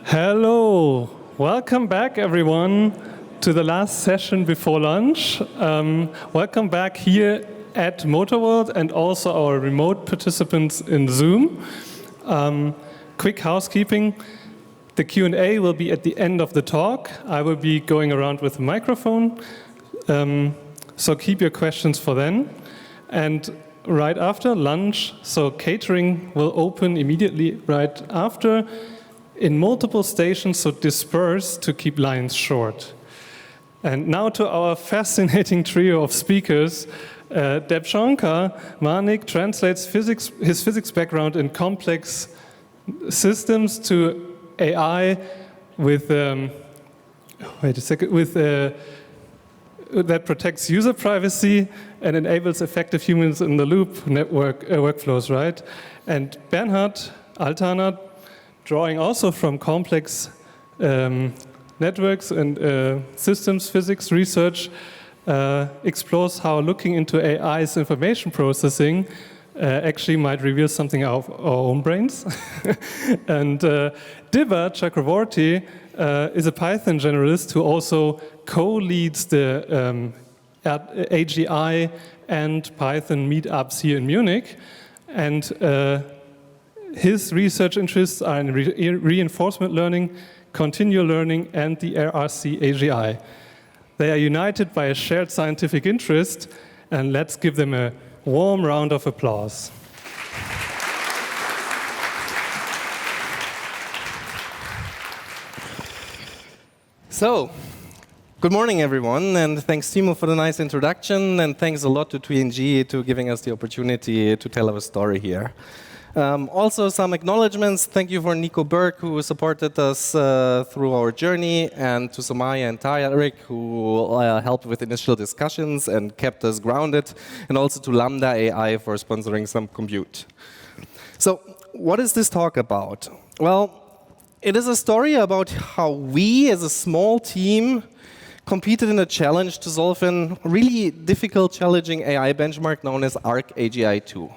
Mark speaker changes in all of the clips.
Speaker 1: Hello, welcome back everyone to the last session before lunch. Welcome back here at MotorWorld and also our remote participants in Zoom. Quick housekeeping, the Q&A will be at the end of the talk. I will be going around with a microphone, so keep your questions for then. And right after lunch, so catering will open immediately right after, in multiple stations, so disperse to keep lines short. And now to our fascinating trio of speakers. Debsankha Manik translates his physics background in complex systems to AI with, that protects user privacy and enables effective humans-in-the-loop network workflows, right? And Bernhard Altaner, drawing also from complex networks and systems physics research, explores how looking into AI's information processing actually might reveal something of our own brains. And Dibya Chakravorty is a Python generalist who also co-leads the AGI and Python meetups here in Munich. And his research interests are in reinforcement learning, continual learning, and the ARC AGI. They are united by a shared scientific interest, and let's give them a warm round of applause.
Speaker 2: So, good morning, everyone, and thanks, Timo, for the nice introduction, and thanks a lot to TNG to giving us the opportunity to tell our story here. Also, some acknowledgements. Thank you for Nico Berg, who supported us through our journey, and to Samaya and Tarek, who helped with initial discussions and kept us grounded, and also to Lambda AI for sponsoring some compute. So, what is this talk about? Well, it is a story about how we, as a small team, competed in a challenge to solve a really difficult, challenging AI benchmark known as ARC AGI 2.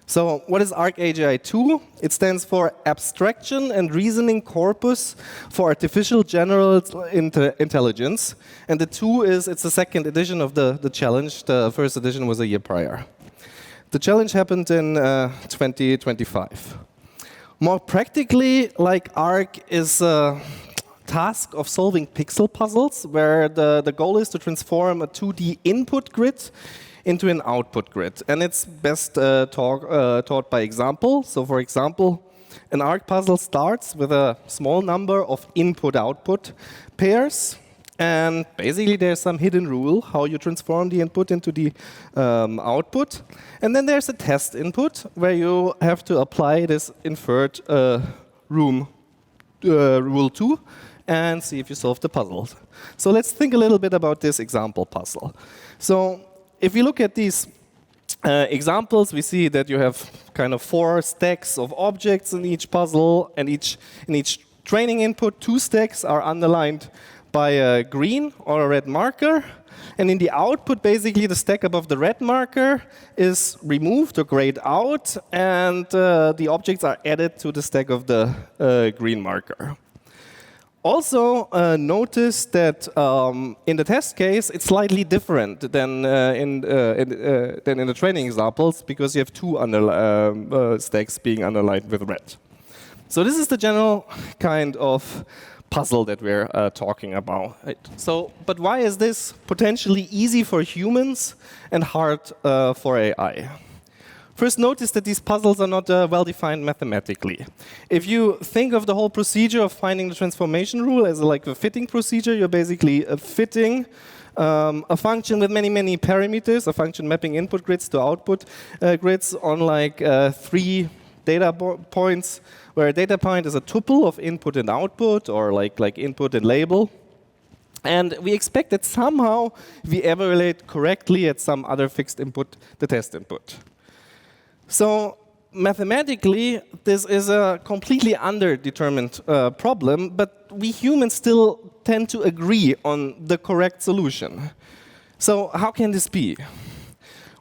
Speaker 2: So what is ARC AGI 2? It stands for Abstraction and Reasoning Corpus for Artificial General Intelligence. And the 2 it's the second edition of the challenge. The first edition was a year prior. The challenge happened in 2025. More practically, like ARC is a task of solving pixel puzzles, where the goal is to transform a 2D input grid into an output grid. And it's best taught by example. So for example, an ARC puzzle starts with a small number of input-output pairs. And basically, there's some hidden rule how you transform the input into the output. And then there's a test input, where you have to apply this inferred rule 2 and see if you solve the puzzle. So let's think a little bit about this example puzzle. So if we look at these examples, we see that you have kind of 4 stacks of objects in each puzzle, and in each training input, 2 stacks are underlined by a green or a red marker. And in the output, basically, the stack above the red marker is removed or grayed out, and the objects are added to the stack of the green marker. Also, notice that in the test case, it's slightly different than in the training examples, because you have 2 stacks being underlined with red. So this is the general kind of puzzle that we're talking about. So, but why is this potentially easy for humans and hard for AI? First, notice that these puzzles are not well-defined mathematically. If you think of the whole procedure of finding the transformation rule as like a fitting procedure, you're basically fitting a function with many, many parameters, a function mapping input grids to output grids on like 3 data points, where a data point is a tuple of input and output, or like input and label. And we expect that somehow we evaluate correctly at some other fixed input, the test input. So mathematically, this is a completely underdetermined problem, but we humans still tend to agree on the correct solution. So how can this be?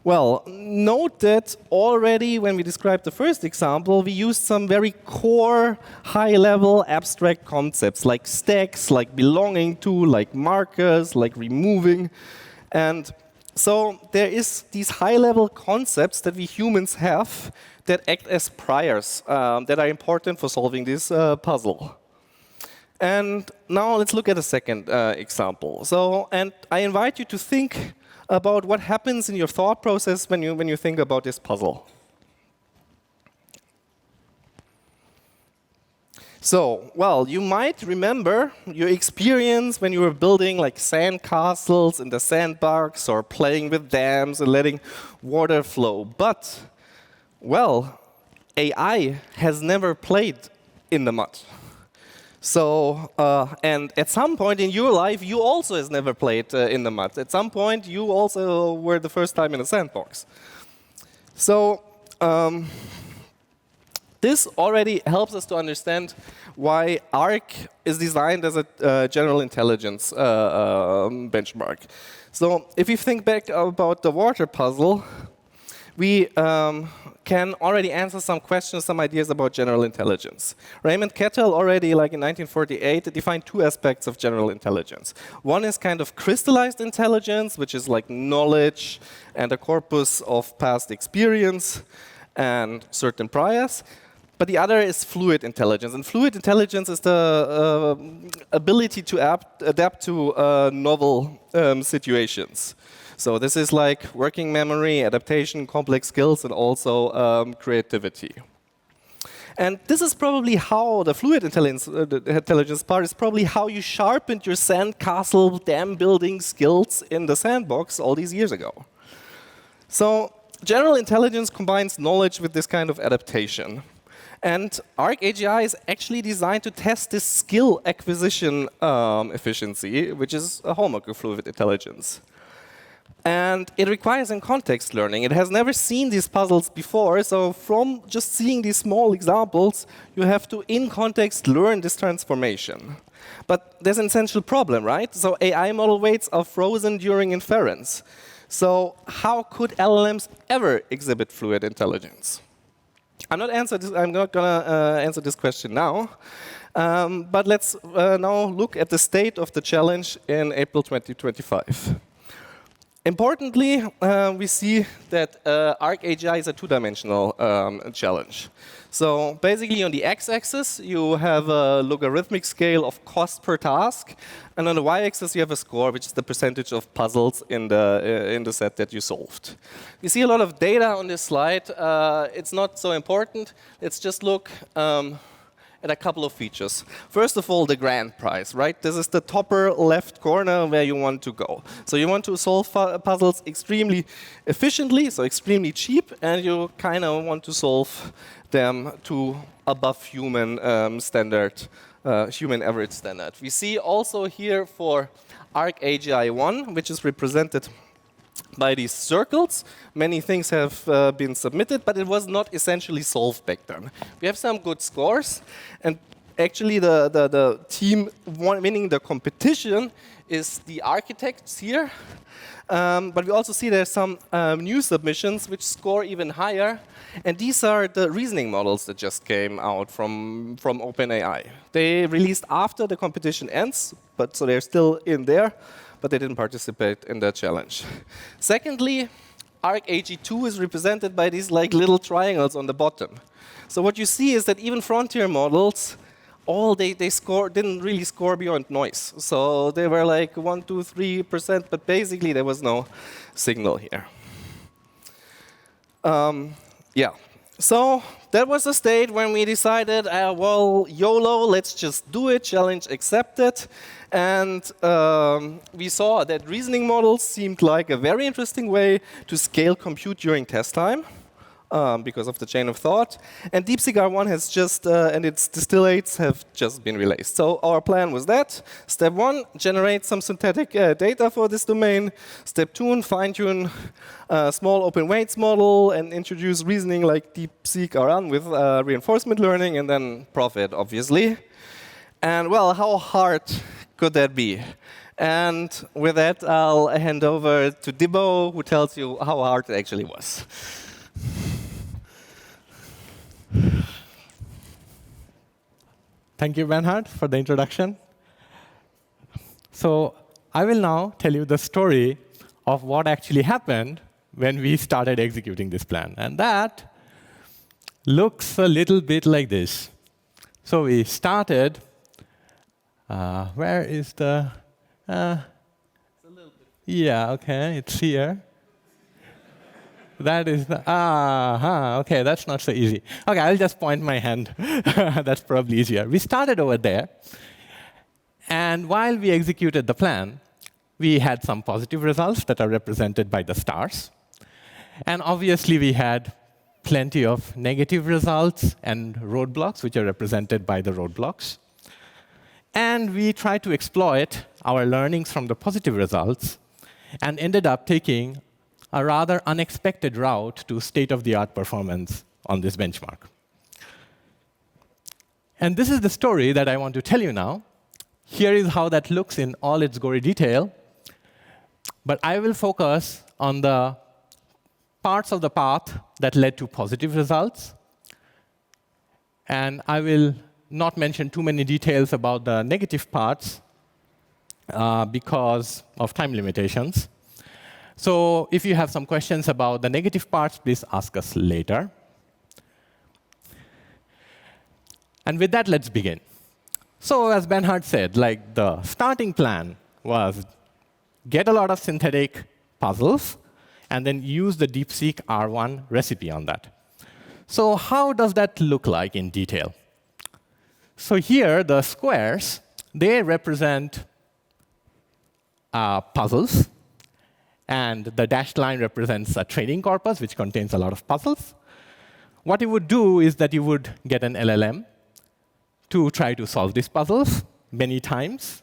Speaker 2: Well, note that already when we described the first example, we used some very core, high-level abstract concepts like stacks, like belonging to, like markers, like removing. And so there is these high-level concepts that we humans have that act as priors that are important for solving this puzzle. And now let's look at a second example. And I invite you to think about what happens in your thought process when you think about this puzzle. So, well, you might remember your experience when you were building like sand castles in the sandbox or playing with dams and letting water flow. But, well, AI has never played in the mud. So, and at some point in your life, you also has never played in the mud. At some point, you also were the first time in a sandbox. So, this already helps us to understand why ARC is designed as a general intelligence benchmark. So, if you think back about the water puzzle, we can already answer some questions, some ideas about general intelligence. Raymond Cattell already, like in 1948, defined two aspects of general intelligence. One is kind of crystallized intelligence, which is like knowledge and a corpus of past experience and certain priors. But the other is fluid intelligence. And fluid intelligence is the ability to adapt to novel situations. So this is like working memory, adaptation, complex skills, and also creativity. And this is probably how the fluid intelligence part is probably how you sharpened your sandcastle dam building skills in the sandbox all these years ago. So general intelligence combines knowledge with this kind of adaptation. And ARC AGI is actually designed to test this skill acquisition efficiency, which is a hallmark of fluid intelligence. And it requires in-context learning. It has never seen these puzzles before, so from just seeing these small examples, you have to, in context, learn this transformation. But there's an essential problem, right? So AI model weights are frozen during inference. So how could LLMs ever exhibit fluid intelligence? I'm not going to answer this question now. But let's now look at the state of the challenge in April 2025. Importantly, we see that ARC AGI is a two-dimensional challenge. So basically, on the x-axis, you have a logarithmic scale of cost per task, and on the y-axis, you have a score, which is the percentage of puzzles in the set that you solved. You see a lot of data on this slide. It's not so important. Let's just look at a couple of features. First of all, the grand prize, right? This is the topper left corner where you want to go. So you want to solve puzzles extremely efficiently, so extremely cheap, and you kind of want to solve them to above human standard, human average standard. We see also here for ARC AGI 1, which is represented by these circles. Many things have been submitted, but it was not essentially solved back then. We have some good scores, and actually the team winning the competition is the architects here. But we also see there's some new submissions which score even higher, and these are the reasoning models that just came out from OpenAI. They released after the competition ends, but so they're still in there, but they didn't participate in that challenge. Secondly, ARC AGI 2 is represented by these like little triangles on the bottom. So what you see is that even frontier models, didn't really score beyond noise. So they were like 1, 2, 3%, but basically there was no signal here. Yeah. So that was the state when we decided, well, YOLO, let's just do it, challenge accepted. And we saw that reasoning models seemed like a very interesting way to scale compute during test time because of the chain of thought. And DeepSeek R1 has just, and its distillates have just been released. So our plan was that. Step 1, generate some synthetic data for this domain. Step 2, fine-tune a small open weights model and introduce reasoning like DeepSeek R1 with reinforcement learning, and then profit, obviously. And well, how hard could that be? And with that, I'll hand over to Dibbo, who tells you how hard it actually was.
Speaker 3: Thank you, Bernhard, for the introduction. So I will now tell you the story of what actually happened when we started executing this plan. And that looks a little bit like this. So we started. Where is the? Yeah, OK, it's here. That is the, OK, that's not so easy. OK, I'll just point my hand. That's probably easier. We started over there. And while we executed the plan, we had some positive results that are represented by the stars. And obviously, we had plenty of negative results and roadblocks, which are represented by the roadblocks. And we tried to exploit our learnings from the positive results and ended up taking a rather unexpected route to state-of-the-art performance on this benchmark. And this is the story that I want to tell you now. Here is how that looks in all its gory detail. But I will focus on the parts of the path that led to positive results. And I will not mention too many details about the negative parts because of time limitations. So if you have some questions about the negative parts, please ask us later. And with that, let's begin. So as Bernhard said, like the starting plan was get a lot of synthetic puzzles and then use the DeepSeek R1 recipe on that. So how does that look like in detail? So here, the squares, they represent puzzles. And the dashed line represents a training corpus, which contains a lot of puzzles. What you would do is that you would get an LLM to try to solve these puzzles many times.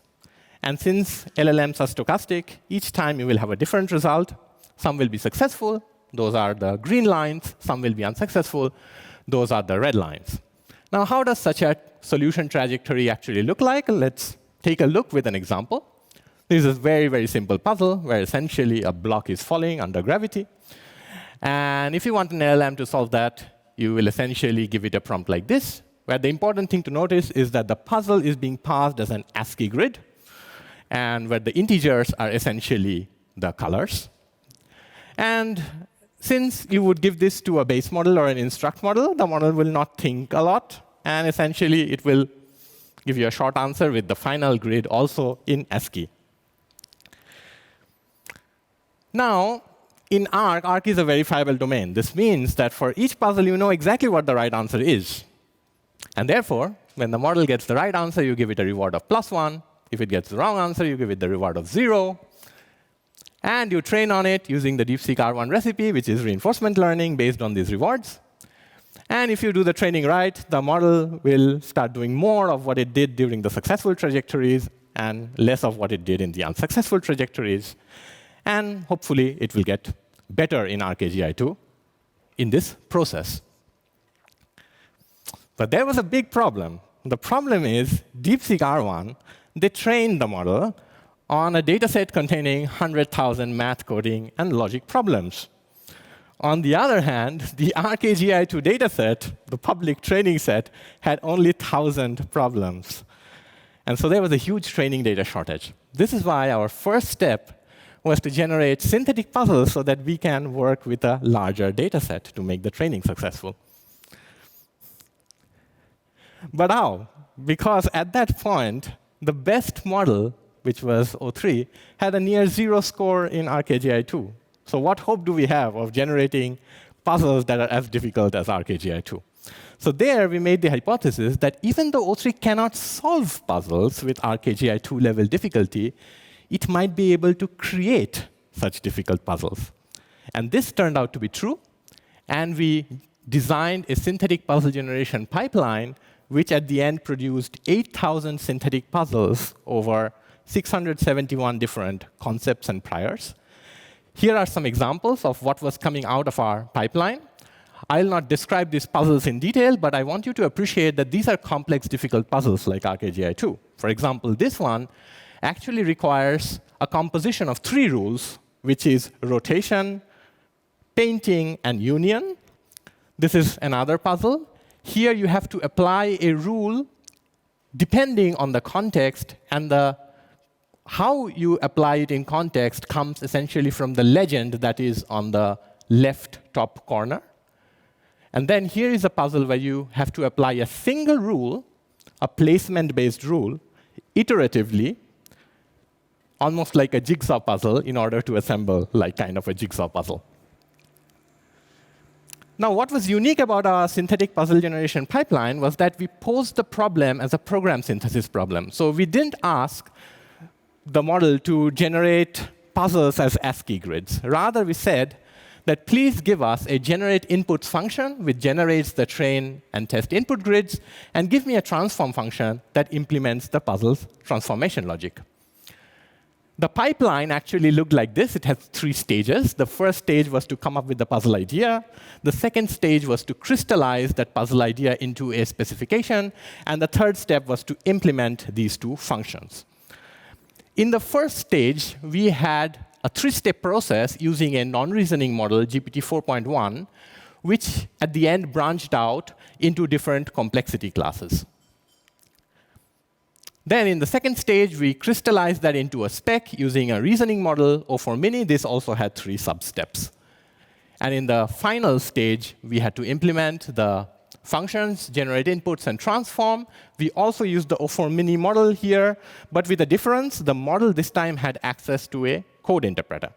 Speaker 3: And since LLMs are stochastic, each time you will have a different result. Some will be successful. Those are the green lines. Some will be unsuccessful. Those are the red lines. Now, how does such a solution trajectory actually look like? Let's take a look with an example. This is a very, very simple puzzle where essentially a block is falling under gravity. And if you want an LLM to solve that, you will essentially give it a prompt like this, where the important thing to notice is that the puzzle is being passed as an ASCII grid, and where the integers are essentially the colors. And since you would give this to a base model or an instruct model, the model will not think a lot. And essentially, it will give you a short answer with the final grid also in ASCII. Now, in ARC, ARC is a verifiable domain. This means that for each puzzle, you know exactly what the right answer is. And therefore, when the model gets the right answer, you give it a reward of +1. If it gets the wrong answer, you give it the reward of 0. And you train on it using the DeepSeek R1 recipe, which is reinforcement learning based on these rewards. And if you do the training right, the model will start doing more of what it did during the successful trajectories and less of what it did in the unsuccessful trajectories. And hopefully, it will get better in ARC AGI 2 in this process. But there was a big problem. The problem is DeepSeek R1, they trained the model on a data set containing 100,000 math coding and logic problems. On the other hand, the ARC AGI 2 data set, the public training set, had only 1,000 problems. And so there was a huge training data shortage. This is why our first step was to generate synthetic puzzles so that we can work with a larger data set to make the training successful. But how? Because at that point, the best model, which was O3, had a near 0 score in ARC AGI 2. So what hope do we have of generating puzzles that are as difficult as ARC AGI 2? So there, we made the hypothesis that even though O3 cannot solve puzzles with ARC AGI 2 level difficulty, it might be able to create such difficult puzzles. And this turned out to be true. And we designed a synthetic puzzle generation pipeline, which at the end produced 8,000 synthetic puzzles over 671 different concepts and priors. Here are some examples of what was coming out of our pipeline. I'll not describe these puzzles in detail, but I want you to appreciate that these are complex, difficult puzzles like ARC AGI 2. For example, this one actually requires a composition of 3 rules, which is rotation, painting, and union. This is another puzzle. Here you have to apply a rule depending on the context, and how you apply it in context comes essentially from the legend that is on the left top corner. And then here is a puzzle where you have to apply a single rule, a placement-based rule, iteratively, almost like a jigsaw puzzle, in order to assemble like kind of a jigsaw puzzle. Now, what was unique about our synthetic puzzle generation pipeline was that we posed the problem as a program synthesis problem. So we didn't ask the model to generate puzzles as ASCII grids. Rather, we said that please give us a generate inputs function which generates the train and test input grids, and give me a transform function that implements the puzzle's transformation logic. The pipeline actually looked like this. It has 3 stages. The first stage was to come up with the puzzle idea. The second stage was to crystallize that puzzle idea into a specification. And the third step was to implement these 2 functions. In the first stage, we had a 3-step process using a non-reasoning model, GPT 4.1, which at the end branched out into different complexity classes. Then in the second stage, we crystallized that into a spec using a reasoning model, O4 Mini. This also had 3 sub-steps. And in the final stage, we had to implement the functions, generate inputs, and transform. We also used the O4 Mini model here, but with a difference. The model this time had access to a code interpreter.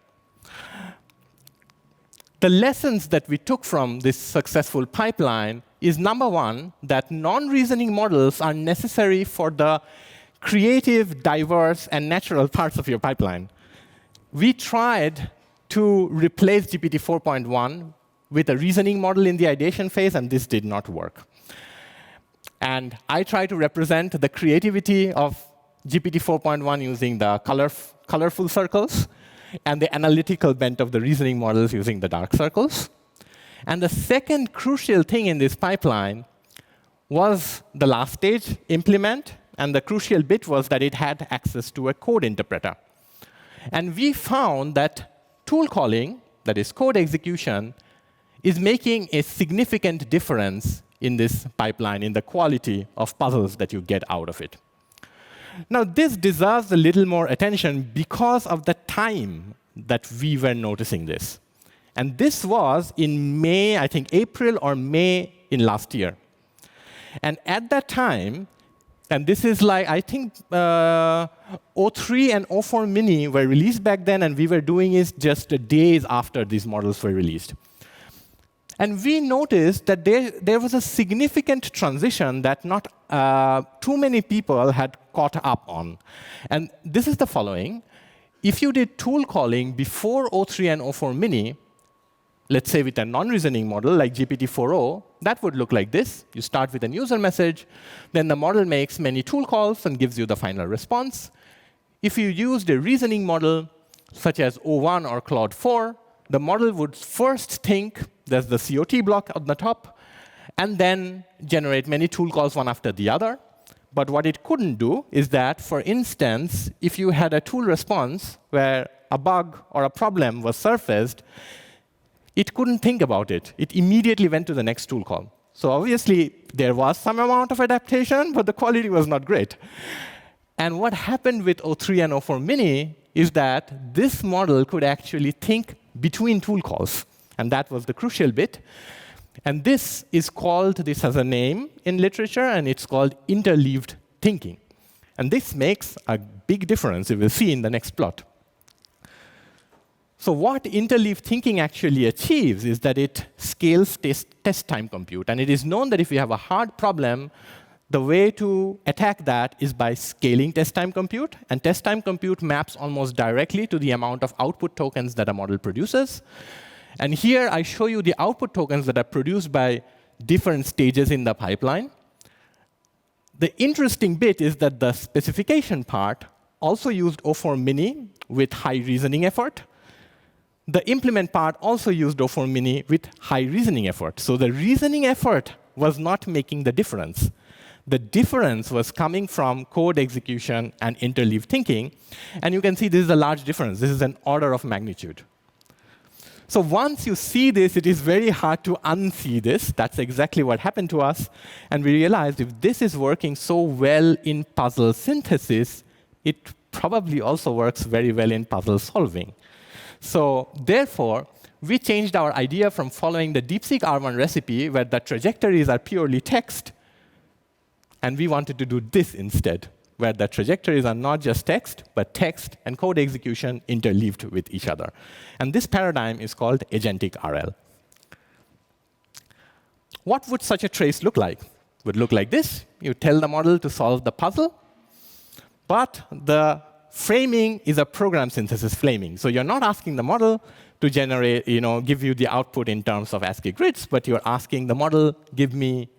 Speaker 3: The lessons that we took from this successful pipeline is, number 1, that non-reasoning models are necessary for the creative, diverse, and natural parts of your pipeline. We tried to replace GPT 4.1 with a reasoning model in the ideation phase, and this did not work. And I try to represent the creativity of GPT 4.1 using the colorful circles, and the analytical bent of the reasoning models using the dark circles. And the second crucial thing in this pipeline was the last stage, implement. And the crucial bit was that it had access to a code interpreter. And we found that tool calling, that is code execution, is making a significant difference in this pipeline, in the quality of puzzles that you get out of it. Now, this deserves a little more attention because of the time that we were noticing this. And this was in May, I think April or May in last year. And at that time, and this is like, I think O3 and O4 Mini were released back then, and we were doing it just days after these models were released. And we noticed that there was a significant transition that not too many people had caught up on. And this is the following. If you did tool calling before O3 and O4 Mini, let's say with a non-reasoning model like GPT-4o, that would look like this. You start with a user message. Then the model makes many tool calls and gives you the final response. If you used a reasoning model, such as O1 or Claude 4, the model would first think there's the COT block on the top, and then generate many tool calls one after the other. But what it couldn't do is that, for instance, if you had a tool response where a bug or a problem was surfaced, it couldn't think about it. It immediately went to the next tool call. So obviously, there was some amount of adaptation, but the quality was not great. And what happened with O3 and O4 Mini is that this model could actually think between tool calls. And that was the crucial bit. And this has a name in literature, and it's called interleaved thinking. And this makes a big difference, you will see in the next plot. So what interleaved thinking actually achieves is that it scales test time compute. And it is known that if you have a hard problem, the way to attack that is by scaling test time compute. And test time compute maps almost directly to the amount of output tokens that a model produces. And here I show you the output tokens that are produced by different stages in the pipeline. The interesting bit is that the specification part also used O4 Mini with high reasoning effort. The implement part also used O4 Mini with high reasoning effort. So the reasoning effort was not making the difference. The difference was coming from code execution and interleaved thinking. And you can see this is a large difference. This is an order of magnitude. So once you see this, it is very hard to unsee this. That's exactly what happened to us. And we realized if this is working so well in puzzle synthesis, it probably also works very well in puzzle solving. So therefore, we changed our idea from following the DeepSeek R1 recipe, where the trajectories are purely text, and we wanted to do this instead, where the trajectories are not just text, but text and code execution interleaved with each other. And this paradigm is called agentic RL. What would such a trace look like? It would look like this. You tell the model to solve the puzzle, but the framing is a program synthesis framing. So you're not asking the model to generate, give you the output in terms of ASCII grids, but you're asking the model, give me,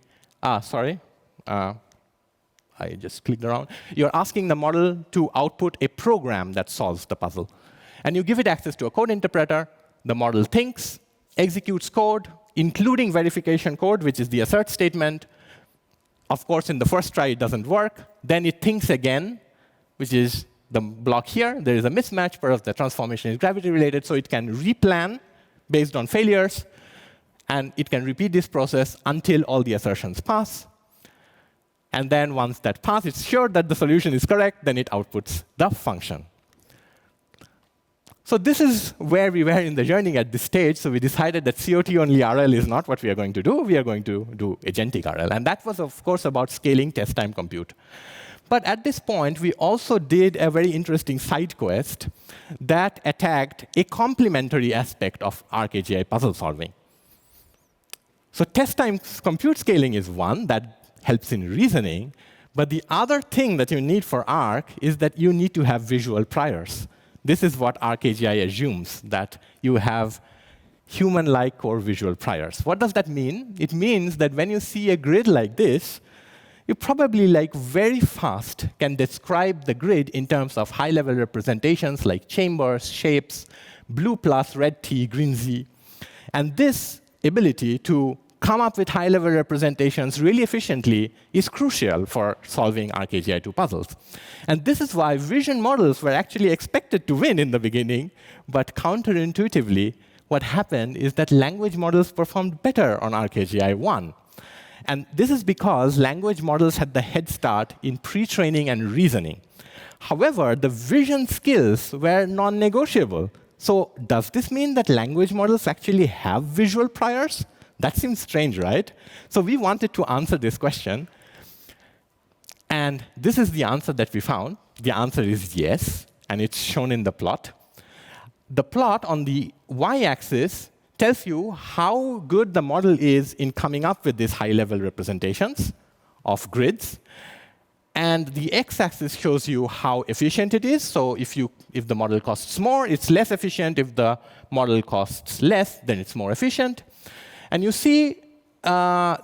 Speaker 3: I just clicked around. You're asking the model to output a program that solves the puzzle. And you give it access to a code interpreter. The model thinks, executes code, including verification code, which is the assert statement. Of course, in the first try, it doesn't work. Then it thinks again, which is the block here. There is a mismatch, perhaps the transformation is gravity-related, so it can replan based on failures. And it can repeat this process until all the assertions pass. And then once that passes, it's sure that the solution is correct, then it outputs the function. So this is where we were in the journey at this stage. So we decided that COT-only RL is not what we are going to do. We are going to do agentic RL. And that was, of course, about scaling test time compute. But at this point, we also did a very interesting side quest that attacked a complementary aspect of ARC AGI puzzle solving. So test time compute scaling is one that helps in reasoning. But the other thing that you need for ARC is that you need to have visual priors. This is what ARC AGI assumes, that you have human-like core visual priors. What does that mean? It means that when you see a grid like this, you probably very fast can describe the grid in terms of high-level representations like chambers, shapes, blue plus, red T, green Z. And this ability to come up with high-level representations really efficiently is crucial for solving ARC AGI2 puzzles. And this is why vision models were actually expected to win in the beginning, but counterintuitively, what happened is that language models performed better on ARC AGI1. And this is because language models had the head start in pre-training and reasoning. However, the vision skills were non-negotiable. So does this mean that language models actually have visual priors? That seems strange, right? So we wanted to answer this question. And this is the answer that we found. The answer is yes, and it's shown in the plot. The plot on the y-axis tells you how good the model is in coming up with these high-level representations of grids. And the x-axis shows you how efficient it is. So if the model costs more, it's less efficient. If the model costs less, then it's more efficient. And you see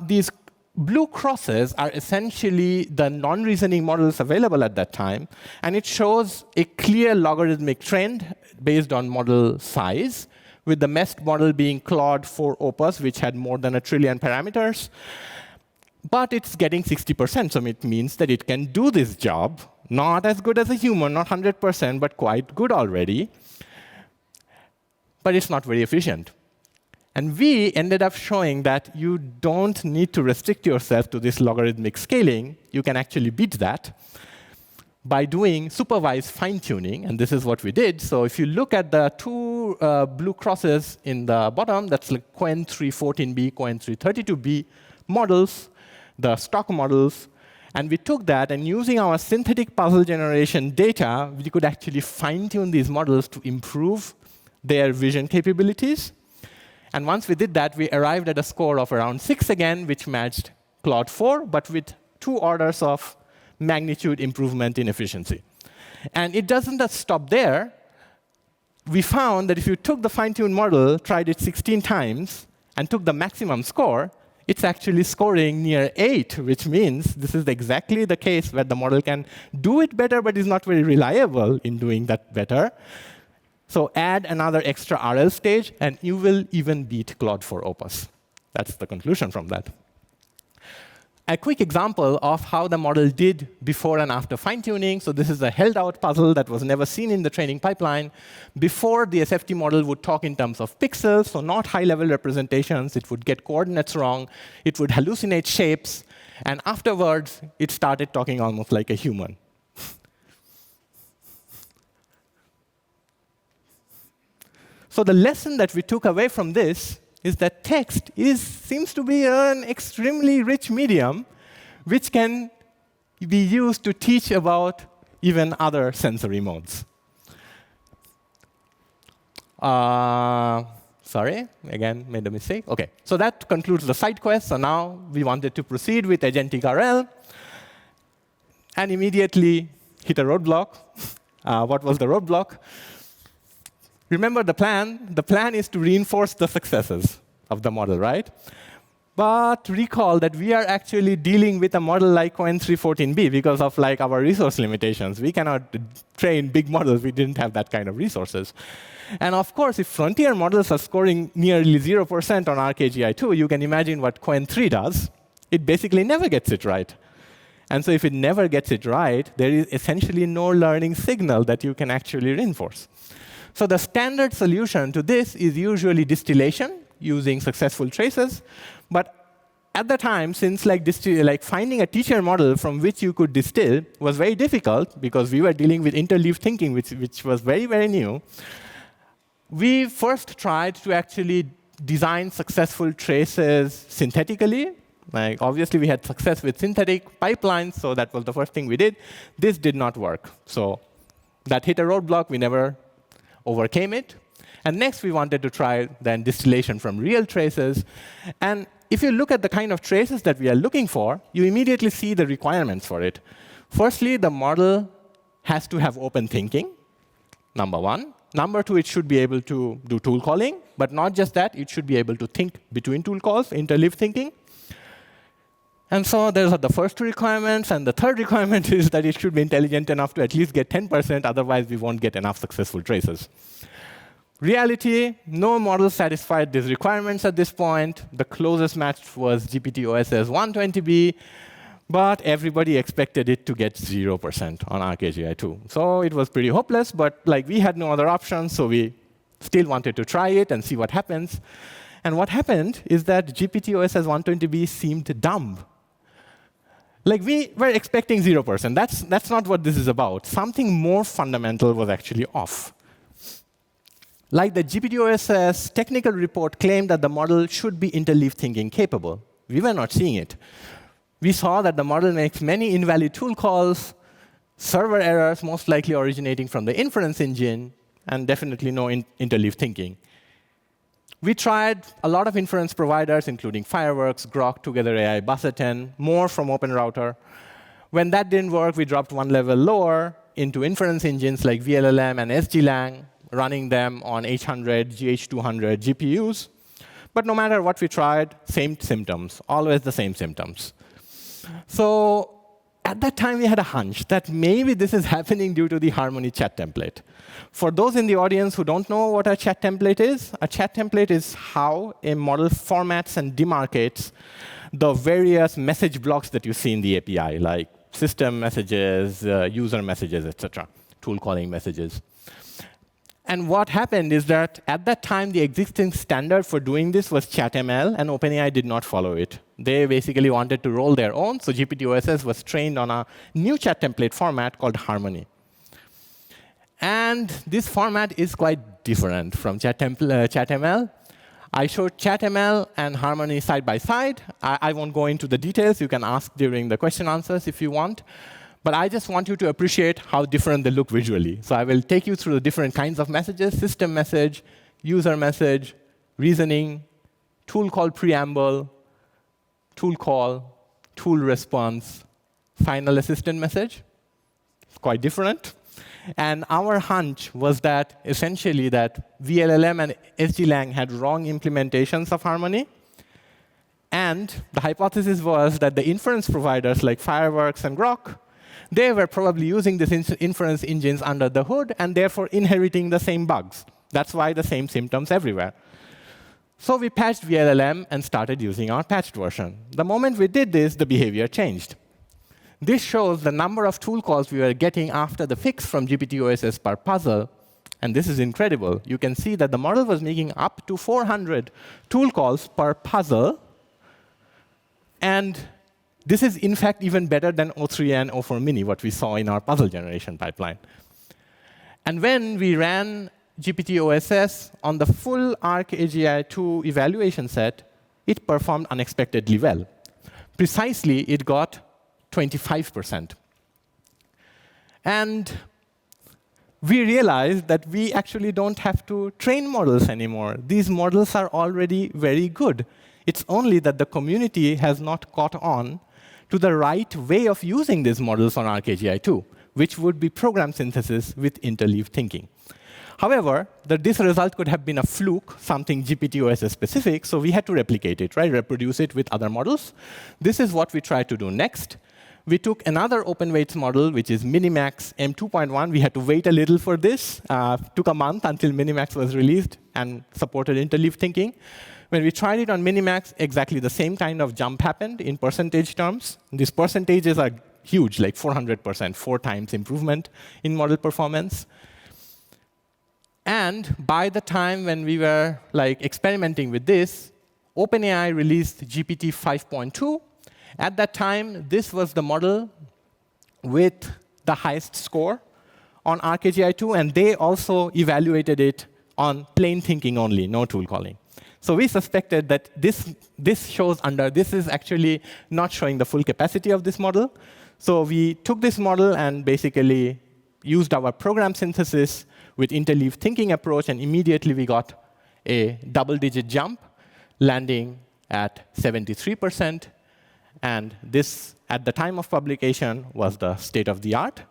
Speaker 3: these blue crosses are essentially the non-reasoning models available at that time. And it shows a clear logarithmic trend based on model size, with the best model being Claude 4 Opus, which had more than 1 trillion parameters. But it's getting 60%, so it means that it can do this job. Not as good as a human, not 100%, but quite good already. But it's not very efficient. And we ended up showing that you don't need to restrict yourself to this logarithmic scaling. You can actually beat that by doing supervised fine-tuning, and this is what we did. So if you look at the two blue crosses in the bottom, that's like Quen 314b, Quen 332b models, the stock models. And we took that, and using our synthetic puzzle generation data, we could actually fine-tune these models to improve their vision capabilities. And once we did that, we arrived at a score of around 6 again, which matched Claude 4, but with 2 orders of magnitude improvement in efficiency. And it doesn't just stop there. We found that if you took the fine-tuned model, tried it 16 times, and took the maximum score, it's actually scoring near 8, which means this is exactly the case where the model can do it better, but is not very reliable in doing that better. So add another extra RL stage, and you will even beat Claude 4 Opus. That's the conclusion from that. A quick example of how the model did before and after fine-tuning. So this is a held-out puzzle that was never seen in the training pipeline. Before, the SFT model would talk in terms of pixels, so not high-level representations. It would get coordinates wrong. It would hallucinate shapes. And afterwards, it started talking almost like a human. So the lesson that we took away from this is that text seems to be an extremely rich medium, which can be used to teach about even other sensory modes. Sorry, again, made a mistake. OK, so that concludes the side quest. So now we wanted to proceed with agentic RL, and immediately hit a roadblock. What was the roadblock? Remember the plan. The plan is to reinforce the successes of the model, right? But recall that we are actually dealing with a model like Cohen 314b because of our resource limitations. We cannot train big models. We didn't have that kind of resources. And of course, if frontier models are scoring nearly 0% on ARC AGI 2, you can imagine what Cohen 3 does. It basically never gets it right. And so if it never gets it right, there is essentially no learning signal that you can actually reinforce. So the standard solution to this is usually distillation using successful traces. But at the time, since finding a teacher model from which you could distill was very difficult because we were dealing with interleaved thinking, which was very, very new, we first tried to actually design successful traces synthetically. Obviously, we had success with synthetic pipelines, so that was the first thing we did. This did not work. So that hit a roadblock. We never overcame it. And next, we wanted to try then distillation from real traces. And if you look at the kind of traces that we are looking for, you immediately see the requirements for it. Firstly, the model has to have open thinking, number one. Number two, it should be able to do tool calling. But not just that, it should be able to think between tool calls, interleaved thinking. And so those are the first two requirements. And the third requirement is that it should be intelligent enough to at least get 10%. Otherwise, we won't get enough successful traces. Reality, no model satisfied these requirements at this point. The closest match was GPT-OSS 120b. But everybody expected it to get 0% on ARC AGI 2. So it was pretty hopeless. But we had no other options. So we still wanted to try it and see what happens. And what happened is that GPT-OSS 120b seemed dumb. We were expecting 0%. That's not what this is about. Something more fundamental was actually off. The GPT-OSS technical report claimed that the model should be interleaved thinking capable. We were not seeing it. We saw that the model makes many invalid tool calls, server errors most likely originating from the inference engine, and definitely no interleaved thinking. We tried a lot of inference providers, including Fireworks, Grok, Together AI, Busset10, more from OpenRouter. When that didn't work, we dropped one level lower into inference engines like VLLM and SGLang, running them on H100, GH200 GPUs. But no matter what we tried, same symptoms, always the same symptoms. So at that time, we had a hunch that maybe this is happening due to the Harmony chat template. For those in the audience who don't know what a chat template is how a model formats and demarcates the various message blocks that you see in the API, like system messages, user messages, etc., tool calling messages. And what happened is that at that time, the existing standard for doing this was ChatML, and OpenAI did not follow it. They basically wanted to roll their own, so GPT-OSS was trained on a new chat template format called Harmony. And this format is quite different from ChatML. I showed ChatML and Harmony side by side. I won't go into the details. You can ask during the question answers if you want. But I just want you to appreciate how different they look visually. So I will take you through the different kinds of messages: system message, user message, reasoning, tool call preamble, tool call, tool response, final assistant message. It's quite different. And our hunch was that essentially that VLLM and SGLang had wrong implementations of Harmony. And the hypothesis was that the inference providers like Fireworks and Grok, they were probably using these inference engines under the hood and therefore inheriting the same bugs. That's why the same symptoms everywhere. So we patched VLLM and started using our patched version. The moment we did this, the behavior changed. This shows the number of tool calls we were getting after the fix from GPT-OSS per puzzle. And this is incredible. You can see that the model was making up to 400 tool calls per puzzle. And this is, in fact, even better than O3 and O4 Mini, what we saw in our puzzle generation pipeline. And when we ran GPT-OSS on the full ARC AGI 2 evaluation set, it performed unexpectedly well. Precisely, it got 25%. And we realized that we actually don't have to train models anymore. These models are already very good. It's only that the community has not caught on to the right way of using these models on ARC AGI 2, which would be program synthesis with interleaved thinking. However, this result could have been a fluke, something GPT-OSS specific, so we had to replicate it, right? Reproduce it with other models. This is what we tried to do next. We took another open weights model, which is Minimax M2.1. We had to wait a little for this. Took a month until Minimax was released and supported interleaved thinking. When we tried it on Minimax, exactly the same kind of jump happened in percentage terms. These percentages are huge, like 400%, 4 times improvement in model performance. And by the time when we were experimenting with this, OpenAI released GPT 5.2. At that time, this was the model with the highest score on ARC AGI 2, and they also evaluated it on plain thinking only, no tool calling. So we suspected that this is actually not showing the full capacity of this model. So we took this model and basically used our program synthesis with interleaved thinking approach, and immediately we got a double-digit jump, landing at 73%. And this, at the time of publication, was the state of the art.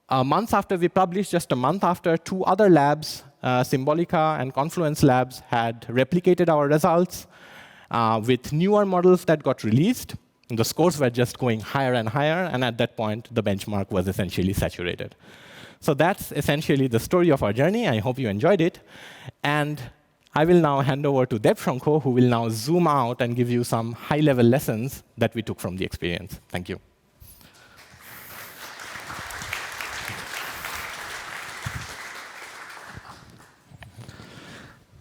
Speaker 3: A month after we published, just a month after, 2 other labs, Symbolica and Confluence labs, had replicated our results with newer models that got released. The scores were just going higher and higher, and at that point, the benchmark was essentially saturated. So that's essentially the story of our journey. I hope you enjoyed it. And I will now hand over to Debsankha, who will now zoom out and give you some high-level lessons that we took from the experience. Thank you.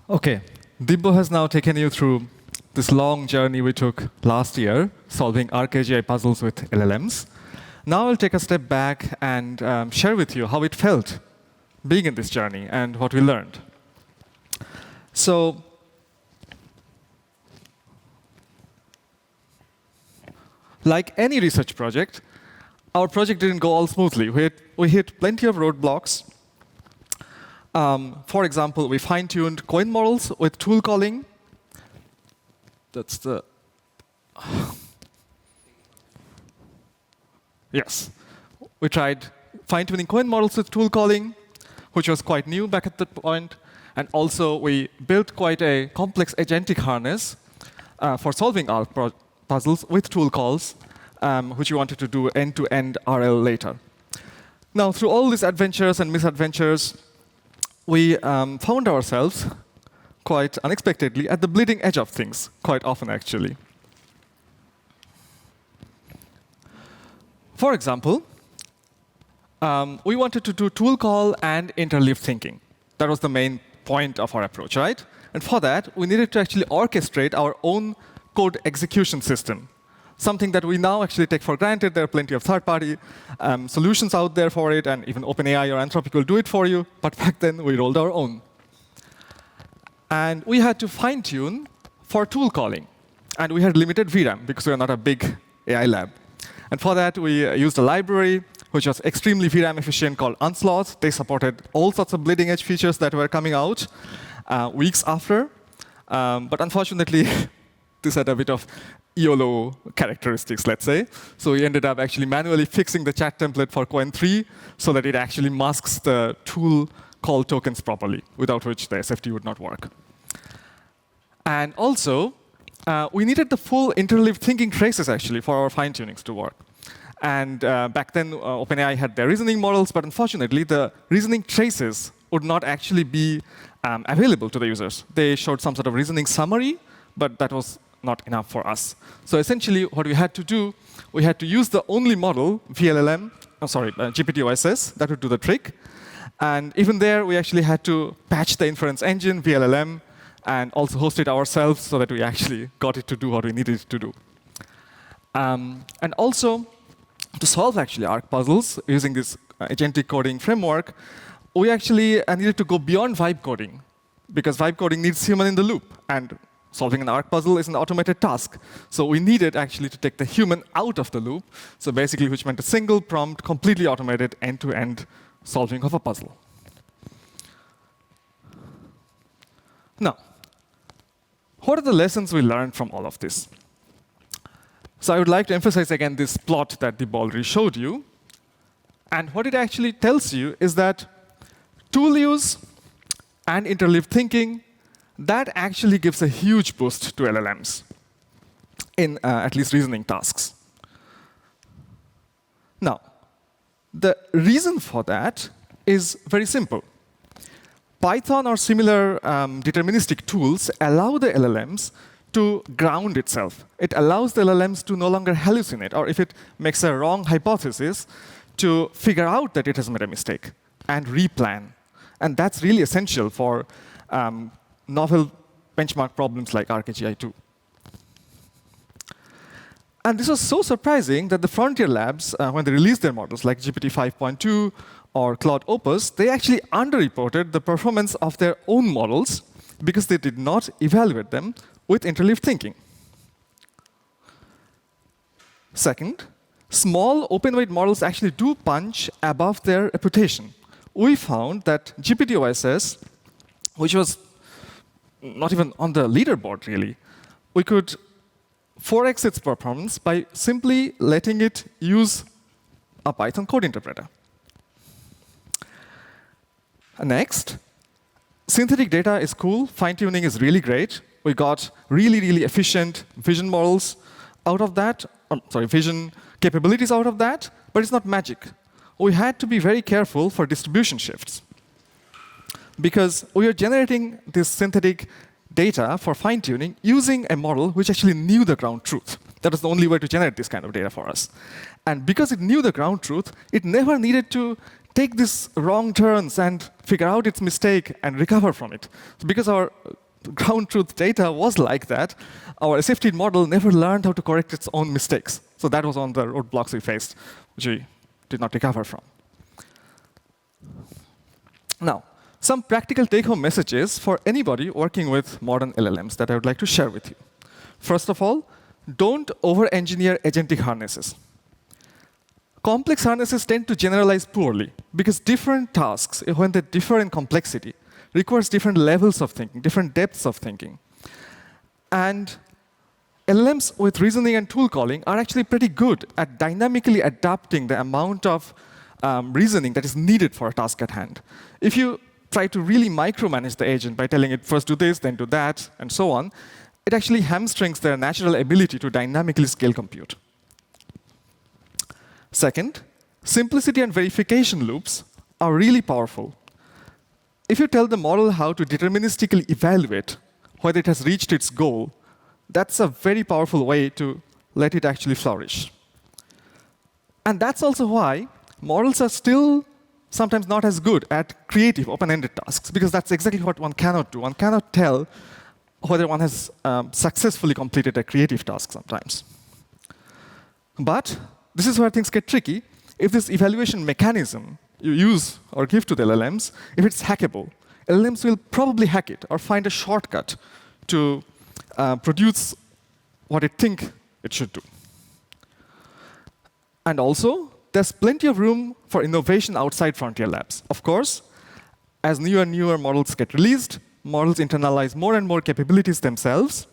Speaker 4: OK, Dibya has now taken you through this long journey we took last year, solving ARC AGI puzzles with LLMs. Now I'll take a step back and share with you how it felt being in this journey and what we learned. So like any research project, our project didn't go all smoothly. We hit plenty of roadblocks. For example, we fine-tuned coin models with tool calling. That's the... Yes. We tried fine-tuning coin models with tool calling, which was quite new back at that point. And also, we built quite a complex agentic harness for solving ARC puzzles with tool calls, which we wanted to do end-to-end RL later. Now, through all these adventures and misadventures, we found ourselves quite unexpectedly at the bleeding edge of things, quite often, actually. For example, we wanted to do tool call and interleaved thinking. That was the main point of our approach, right? And for that, we needed to actually orchestrate our own code execution system, something that we now actually take for granted. There are plenty of third-party solutions out there for it, and even OpenAI or Anthropic will do it for you. But back then, we rolled our own. And we had to fine-tune for tool calling. And we had limited VRAM, because we are not a big AI lab. And for that, we used a library which was extremely VRAM efficient, called Onslaught. They supported all sorts of bleeding edge features that were coming out weeks after. But unfortunately, this had a bit of YOLO characteristics, let's say. So we ended up actually manually fixing the chat template for Coin 3 so that it actually masks the tool call tokens properly, without which the SFT would not work. And also, we needed the full interleaved thinking traces, actually, for our fine-tunings to work. And back then, OpenAI had their reasoning models, but unfortunately, the reasoning traces would not actually be available to the users. They showed some sort of reasoning summary, but that was not enough for us. So essentially, what we had to do, we had to use the only model, VLLM, GPT-OSS, that would do the trick. And even there, we actually had to patch the inference engine, VLLM, and also host it ourselves so that we actually got it to do what we needed it to do. And also, to solve actually ARC puzzles using this agentic coding framework, we actually needed to go beyond vibe coding, because vibe coding needs human in the loop, and solving an ARC puzzle is an automated task. So we needed actually to take the human out of the loop, so basically which meant a single prompt, completely automated, end-to-end solving of a puzzle. Now, what are the lessons we learned from all of this? So I would like to emphasize again this plot that Dibya already showed you. And what it actually tells you is that tool use and interleaved thinking, that actually gives a huge boost to LLMs in at least reasoning tasks. Now, the reason for that is very simple. Python or similar deterministic tools allow the LLMs to ground itself. It allows the LLMs to no longer hallucinate, or if it makes a wrong hypothesis, to figure out that it has made a mistake and replan. And that's really essential for novel benchmark problems like ARC AGI 2. And this was so surprising that the frontier labs, when they released their models, like GPT 5.2 or Claude Opus, they actually underreported the performance of their own models because they did not evaluate them with interleaved thinking. Second, small open-weight models actually do punch above their reputation. We found that GPT-OSS, which was not even on the leaderboard really, we could 4x its performance by simply letting it use a Python code interpreter. Next, synthetic data is cool. Fine-tuning is really great. We got really, really efficient vision models out of that. Vision capabilities out of that, but it's not magic. We had to be very careful for distribution shifts, because we are generating this synthetic data for fine-tuning using a model which actually knew the ground truth. That was the only way to generate this kind of data for us. And because it knew the ground truth, it never needed to take these wrong turns and figure out its mistake and recover from it. So because our ground truth data was like that, our SFT model never learned how to correct its own mistakes. So that was on the roadblocks we faced, which we did not recover from. Now, some practical take-home messages for anybody working with modern LLMs that I would like to share with you. First of all, don't over-engineer agentic harnesses. Complex harnesses tend to generalize poorly because different tasks, when they differ in complexity, requires different levels of thinking, different depths of thinking. And LLMs with reasoning and tool calling are actually pretty good at dynamically adapting the amount of reasoning that is needed for a task at hand. If you try to really micromanage the agent by telling it first do this, then do that, and so on, it actually hamstrings their natural ability to dynamically scale compute. Second, simplicity and verification loops are really powerful. If you tell the model how to deterministically evaluate whether it has reached its goal, that's a very powerful way to let it actually flourish. And that's also why models are still sometimes not as good at creative, open-ended tasks, because that's exactly what one cannot do. One cannot tell whether one has successfully completed a creative task sometimes. But this is where things get tricky. If this evaluation mechanism you use or give to the LLMs, if it's hackable, LLMs will probably hack it or find a shortcut to produce what it thinks it should do. And also, there's plenty of room for innovation outside frontier labs. Of course, as newer and newer models get released, models internalize more and more capabilities themselves.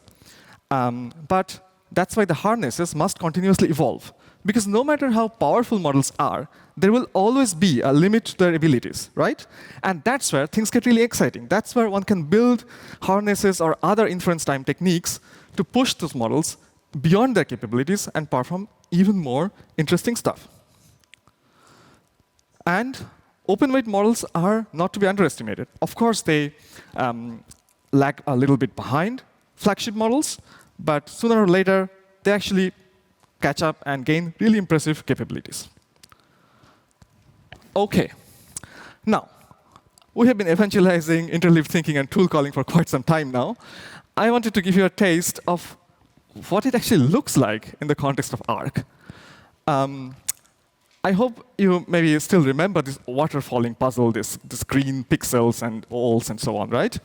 Speaker 4: But that's why the harnesses must continuously evolve. Because no matter how powerful models are, there will always be a limit to their abilities, right? And that's where things get really exciting. That's where one can build harnesses or other inference time techniques to push those models beyond their capabilities and perform even more interesting stuff. And open-weight models are not to be underestimated. Of course, they lag a little bit behind flagship models, but sooner or later, they actually catch up and gain really impressive capabilities. OK. Now, we have been evangelizing interleaved thinking and tool calling for quite some time now. I wanted to give you a taste of what it actually looks like in the context of ARC. I hope you maybe still remember this waterfalling puzzle, this green pixels and alls and so on, right?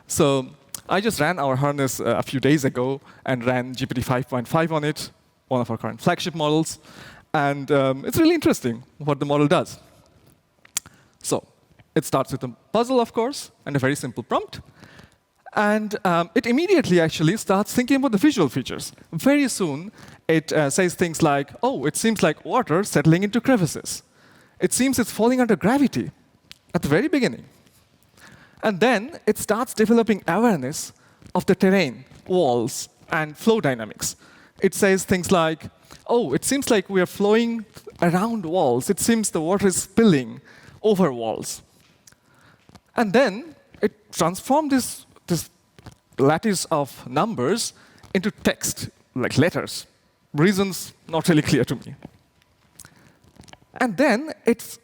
Speaker 4: So I just ran our harness a few days ago and ran GPT 5.5 on it, one of our current flagship models. And it's really interesting what the model does. So it starts with a puzzle, of course, and a very simple prompt. And it immediately actually starts thinking about the visual features. Very soon, it says things like, oh, it seems like water settling into crevices. It seems it's falling under gravity at the very beginning. And then it starts developing awareness of the terrain, walls, and flow dynamics. It says things like, oh, it seems like we are flowing around walls. It seems the water is spilling over walls. And then it transformed this lattice of numbers into text, like letters. Reasons not really clear to me. And then it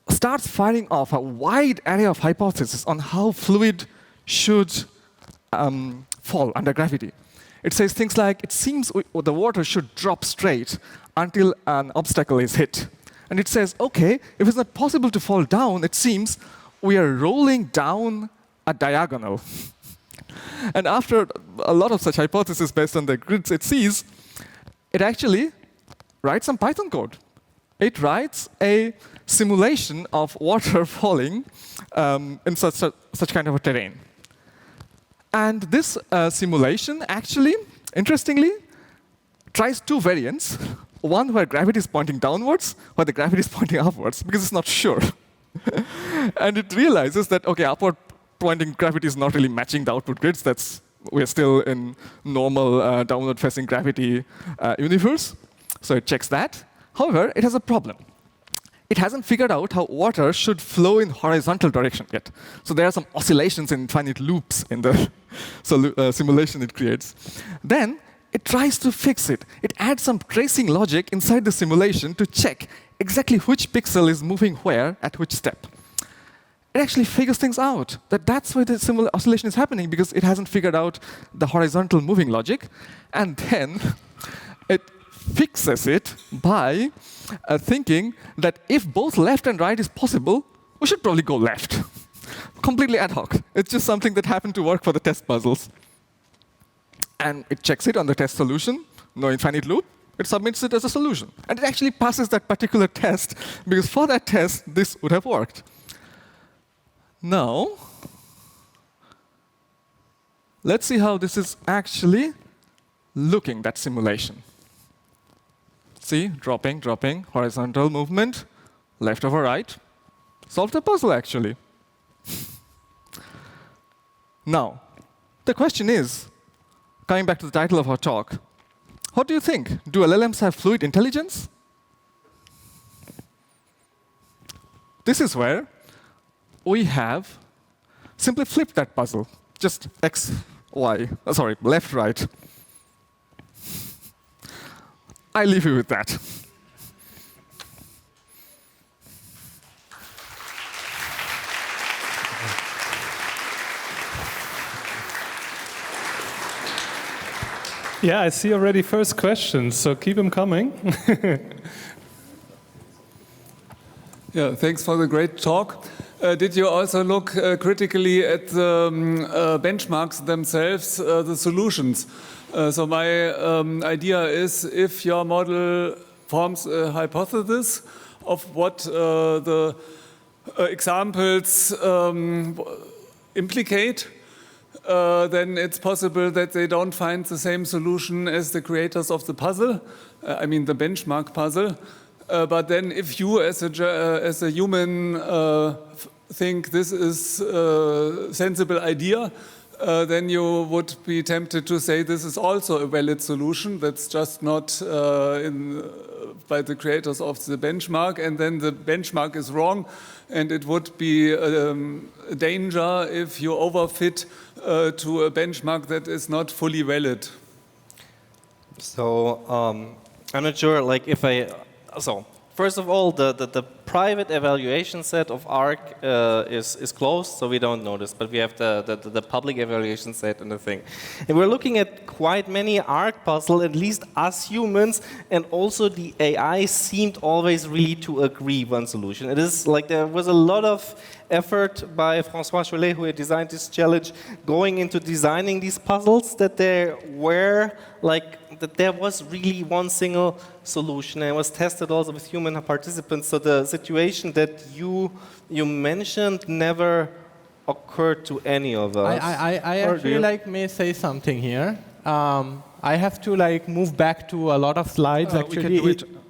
Speaker 4: starts firing off a wide array of hypotheses on how fluid should fall under gravity. It says things like, it seems the water should drop straight until an obstacle is hit. And it says, OK, if it's not possible to fall down, it seems we are rolling down a diagonal. And after a lot of such hypotheses based on the grids it sees, it actually writes some Python code. It writes a simulation of water falling in such kind of a terrain. And this simulation actually, interestingly, tries two variants. One where gravity is pointing downwards, where the gravity is pointing upwards, because it's not sure. And it realizes that, OK, upward pointing gravity is not really matching the output grids. We're still in normal downward-facing gravity universe. So it checks that. However, it has a problem. It hasn't figured out how water should flow in horizontal direction yet. So there are some oscillations and infinite loops in the simulation it creates. Then it tries to fix it. It adds some tracing logic inside the simulation to check exactly which pixel is moving where at which step. It actually figures things out, that's why the oscillation is happening, because it hasn't figured out the horizontal moving logic. And then it fixes it by thinking that if both left and right is possible, we should probably go left. Completely ad hoc. It's just something that happened to work for the test puzzles. And it checks it on the test solution, no infinite loop. It submits it as a solution. And it actually passes that particular test, because for that test, this would have worked. Now, let's see how this is actually looking, that simulation. See, dropping, horizontal movement, left over right. Solved the puzzle, actually. Now, the question is, coming back to the title of our talk, what do you think? Do LLMs have fluid intelligence? This is where we have simply flipped that puzzle. Just X, Y, left, right. I leave you with that.
Speaker 1: Yeah, I see already first questions, so keep them coming.
Speaker 5: Yeah, thanks for the great talk. Did you also look critically at the benchmarks themselves, the solutions? So my idea is, if your model forms a hypothesis of what the examples implicate, then it's possible that they don't find the same solution as the creators of the puzzle, I mean the benchmark puzzle. But then if you as a human think this is a sensible idea, then you would be tempted to say this is also a valid solution that's just not by the creators of the benchmark, and then the benchmark is wrong, and it would be a danger if you overfit to a benchmark that is not fully valid.
Speaker 2: So I'm not sure, like if so first of all, the private evaluation set of ARC is closed, so we don't know this, but we have the public evaluation set and the thing. And we're looking at quite many ARC puzzles, at least us humans, and also the AI seemed always really to agree one solution. It is like there was a lot of effort by François Chollet, who had designed this challenge, going into designing these puzzles, that there were that there was really one single solution, and it was tested also with human participants. So the situation that you mentioned never occurred to any of us.
Speaker 3: I actually may say something here. I have to move back to a lot of slides. Actually,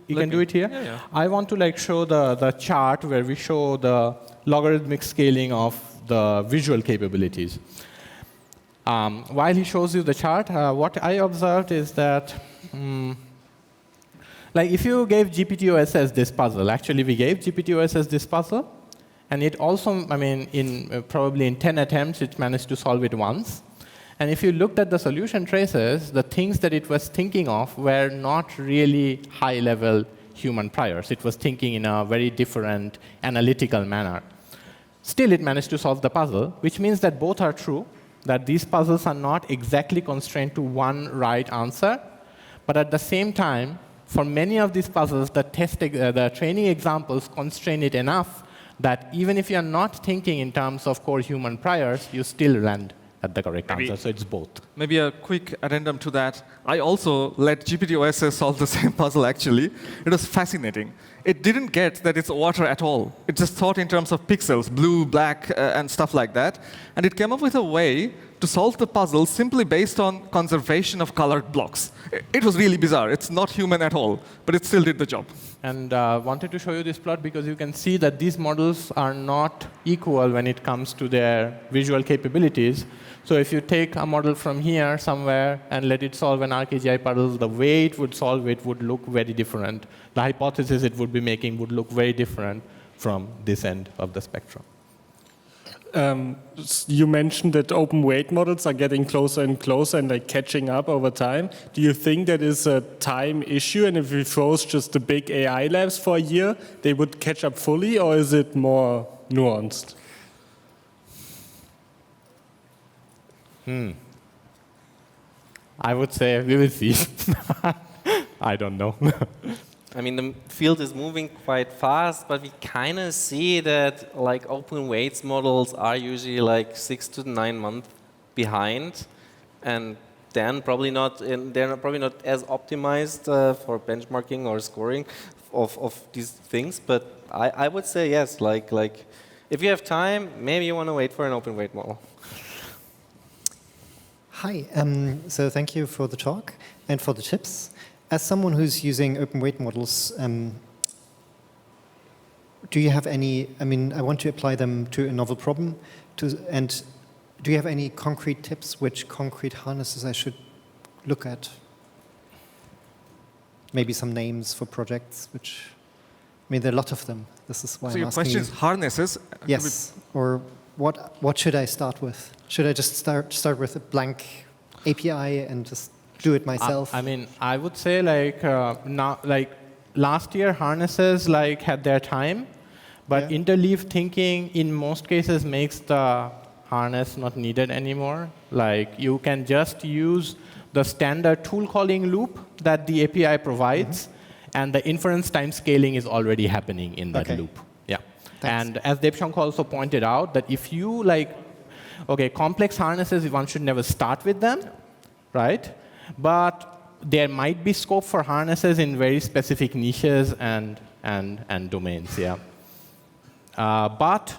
Speaker 3: you can do it here.
Speaker 4: Yeah.
Speaker 3: I want to show the chart where we show the logarithmic scaling of the visual capabilities. While he shows you the chart, what I observed is that, if you gave GPT-OSS this puzzle, actually we gave GPT-OSS this puzzle, and it also, probably in 10 attempts, it managed to solve it once. And if you looked at the solution traces, the things that it was thinking of were not really high-level human priors. It was thinking in a very different analytical manner. Still, it managed to solve the puzzle, which means that both are true, that these puzzles are not exactly constrained to one right answer. But at the same time, for many of these puzzles, the training examples constrain it enough that even if you're not thinking in terms of core human priors, you still land at the correct answer. So it's both.
Speaker 4: Maybe a quick addendum to that. I also let GPT-OSS solve the same puzzle, actually. It was fascinating. It didn't get that it's water at all. It just thought in terms of pixels, blue, black, and stuff like that. And it came up with a way to solve the puzzle simply based on conservation of colored blocks. It was really bizarre. It's not human at all, but it still did the job.
Speaker 3: And wanted to show you this plot because you can see that these models are not equal when it comes to their visual capabilities. So if you take a model from here somewhere and let it solve an ARC AGI puzzle, the way it would solve it would look very different. The hypothesis it would be making would look very different from this end of the spectrum.
Speaker 1: You mentioned that open weight models are getting closer and closer and catching up over time. Do you think that is a time issue, and if we froze just the big AI labs for a year, they would catch up fully, or is it more nuanced?
Speaker 3: I would say we will see. I don't know.
Speaker 2: The field is moving quite fast, but we kind of see that open weights models are usually 6 to 9 months behind, and then they're probably not as optimized for benchmarking or scoring of these things. But I would say yes. If you have time, maybe you want to wait for an open weight model.
Speaker 6: Hi. So thank you for the talk and for the tips. As someone who's using open weight models, do you have any, I want to apply them to a novel problem, and do you have any concrete tips, which concrete harnesses I should look at? Maybe some names for projects, which, there are a lot of them. This is why
Speaker 4: so
Speaker 6: I'm
Speaker 4: your
Speaker 6: asking
Speaker 4: question
Speaker 6: you.
Speaker 4: is harnesses?
Speaker 6: Yes, or what should I start with? Should I just start with a blank API and just do it myself?
Speaker 3: I would say last year harnesses had their time, but interleave thinking in most cases makes the harness not needed anymore. You can just use the standard tool calling loop that the API provides, and the inference time scaling is already happening in that loop. Yeah.
Speaker 6: Thanks.
Speaker 3: And as Debsankha also pointed out, that if you complex harnesses, one should never start with them, right? But there might be scope for harnesses in very specific niches and domains, yeah. But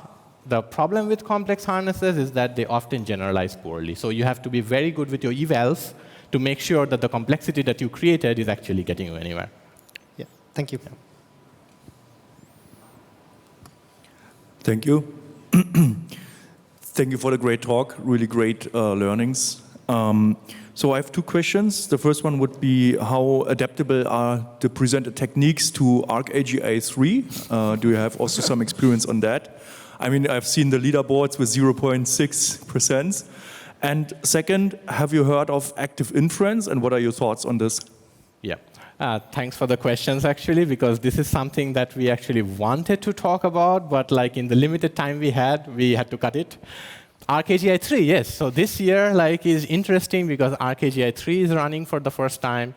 Speaker 3: the problem with complex harnesses is that they often generalize poorly. So you have to be very good with your evals to make sure that the complexity that you created is actually getting you anywhere.
Speaker 6: Yeah, thank you.
Speaker 3: Yeah.
Speaker 7: Thank you. Thank you for the great talk, really great learnings. So I have two questions. The first one would be, how adaptable are the presented techniques to ARC AGI 3? Do you have also some experience on that? I mean, I've seen the leaderboards with 0.6%. And second, have you heard of active inference, and what are your thoughts on this?
Speaker 3: Yeah. Thanks for the questions, actually, because this is something that we actually wanted to talk about, but like in the limited time we had to cut it. ARC AGI 3, yes. So this year is interesting because ARC AGI 3 is running for the first time.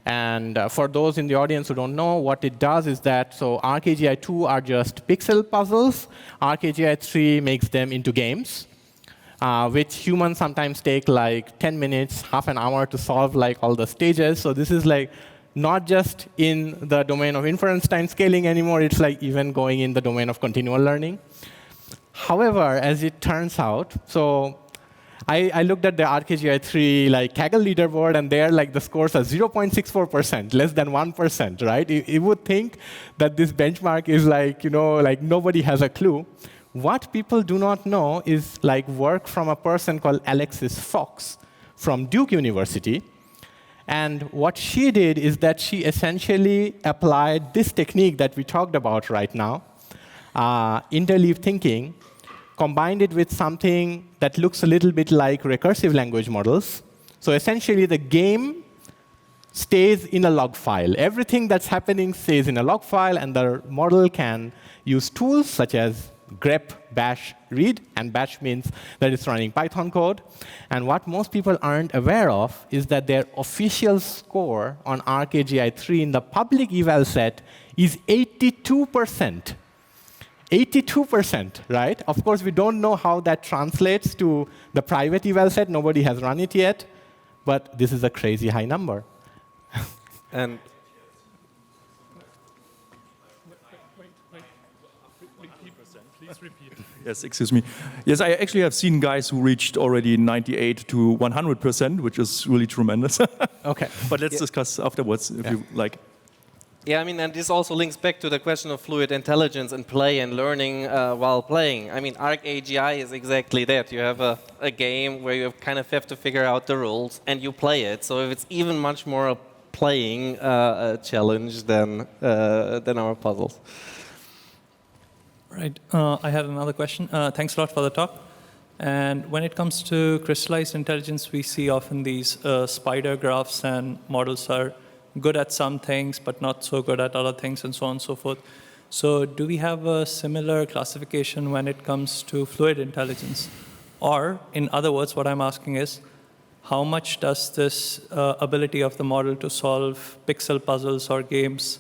Speaker 3: And for those in the audience who don't know, what it does is that, so ARC AGI 2 are just pixel puzzles. ARC AGI 3 makes them into games, which humans sometimes take like 10 minutes, half an hour to solve like all the stages. So this is like not just in the domain of inference time scaling anymore, it's like even going in the domain of continual learning. However, as it turns out, so I looked at the ARC AGI 3 Kaggle leaderboard, and there the scores are 0.64%, less than 1%, right? You would think that this benchmark is nobody has a clue. What people do not know is work from a person called Alexis Fox from Duke University. And what she did is that she essentially applied this technique that we talked about right now, interleaved thinking, combined it with something that looks a little bit like recursive language models. So essentially, the game stays in a log file. Everything that's happening stays in a log file, and the model can use tools such as grep, bash, read, and bash means that it's running Python code. And what most people aren't aware of is that their official score on ARC AGI 3 in the public eval set is 82%. 82%, right? Of course, we don't know how that translates to the private eval set. Nobody has run it yet. But this is a crazy high number.
Speaker 2: And
Speaker 7: please repeat. Yes, excuse me. Yes, I actually have seen guys who reached already 98 to 100%, which is really tremendous.
Speaker 3: OK.
Speaker 7: But let's discuss afterwards, if you like.
Speaker 2: yeah, I mean, and this also links back to the question of fluid intelligence and play and learning while playing. I mean, ARC AGI is exactly that. You have a game where you kind of have to figure out the rules, and you play it. So if it's even much more a playing challenge than our puzzles.
Speaker 8: Right. I had another question. Thanks a lot for the talk. And when it comes to crystallized intelligence, we see often these spider graphs, and models are good at some things, but not so good at other things, and so on and so forth. So do we have a similar classification when it comes to fluid intelligence? Or, in other words, what I'm asking is, how much does this ability of the model to solve pixel puzzles or games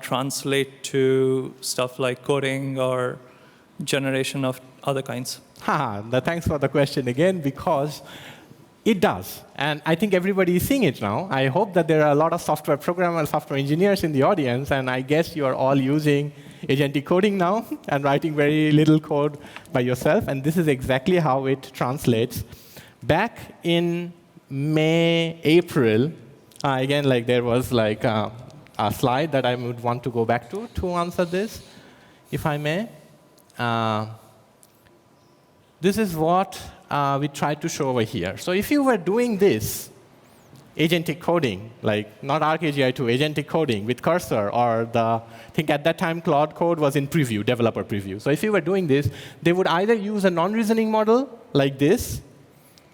Speaker 8: translate to stuff like coding or generation of other kinds?
Speaker 3: Thanks for the question again, because it does. And I think everybody is seeing it now. I hope that there are a lot of software programmers, software engineers in the audience, and I guess you are all using agentic coding now and writing very little code by yourself. And this is exactly how it translates. Back in May, April, again, there was a slide that I would want to go back to answer this, if I may. This is what we tried to show over here. So if you were doing this, agentic coding, not ARC AGI 2, agentic coding with cursor, or I think at that time Claude code was in preview, developer preview. So if you were doing this, they would either use a non-reasoning model like this,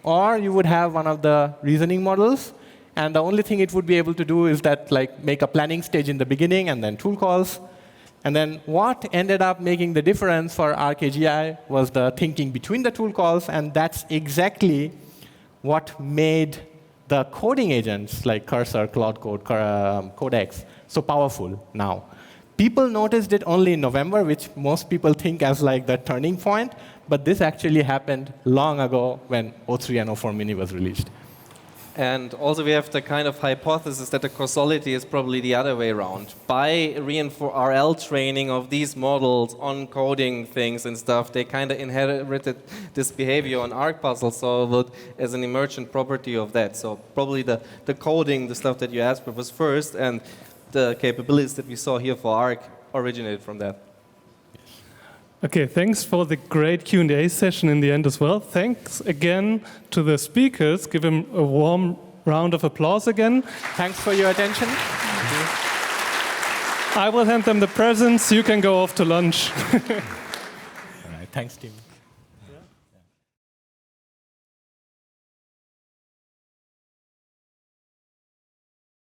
Speaker 3: or you would have one of the reasoning models. And the only thing it would be able to do is that make a planning stage in the beginning and then tool calls. And then what ended up making the difference for ARC AGI was the thinking between the tool calls. And that's exactly what made the coding agents like Cursor, Claude Code, Codex so powerful now. People noticed it only in November, which most people think as the turning point. But this actually happened long ago when 03 and 04 Mini was released.
Speaker 2: And also we have the kind of hypothesis that the causality is probably the other way around. By RL training of these models on coding things and stuff, they kind of inherited this behavior on ARC puzzles, so as an emergent property of that. So probably the coding, the stuff that you asked for, was first, and the capabilities that we saw here for ARC originated from that.
Speaker 1: Okay, thanks for the great Q&A session in the end as well. Thanks again to the speakers. Give them a warm round of applause again.
Speaker 3: Thanks for your attention.
Speaker 1: I will hand them the presents. You can go off to lunch.
Speaker 3: All right, thanks, team.